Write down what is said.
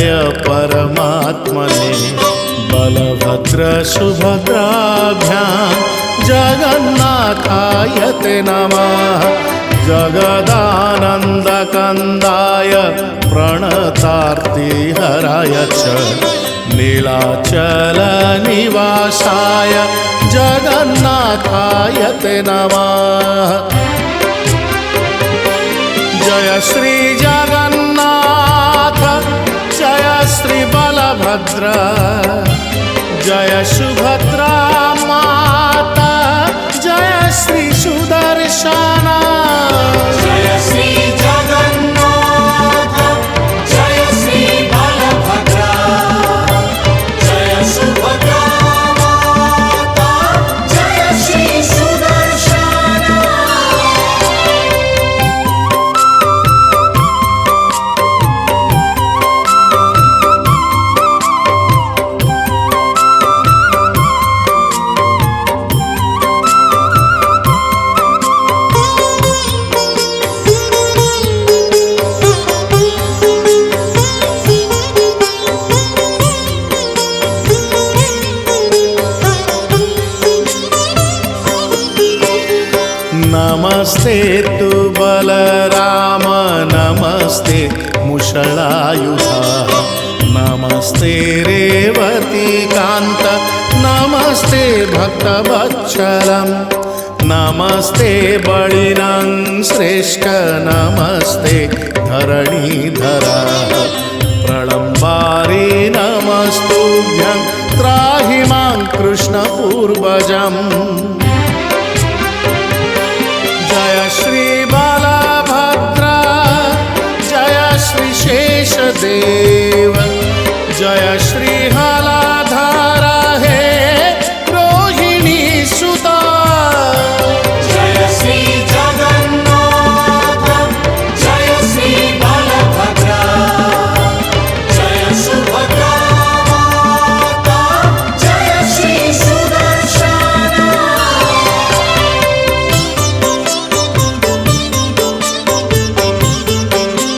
जय परमात्मने बलभद्र सुभद्राभ्यां जगन्नाथाय ते नमः जगदानन्दकन्दाय प्रणतार्तिहराय च नीलाचलनिवासाय जगन्नाथाय ते नमः जय श्री जगन्नाथ जय श्री बलभद्र जय सुभद्रा माता जय श्री सुदर्शन जय श्री जगन्नाथ जय श्री बलभद्र जय सुभद्रा माता जय श्री सुदर्शन नमस्ते तु बलराम नमस्ते मुषलायुधा नमस्ते रेवतीकान्त नमस्ते भक्तवत्सलं नमस्ते बलिनं श्रेष्ठ नमस्ते धरणीधरा प्रलम्बारी नमस्तुभ्यं त्राहि मां कृष्णपूर्वजम्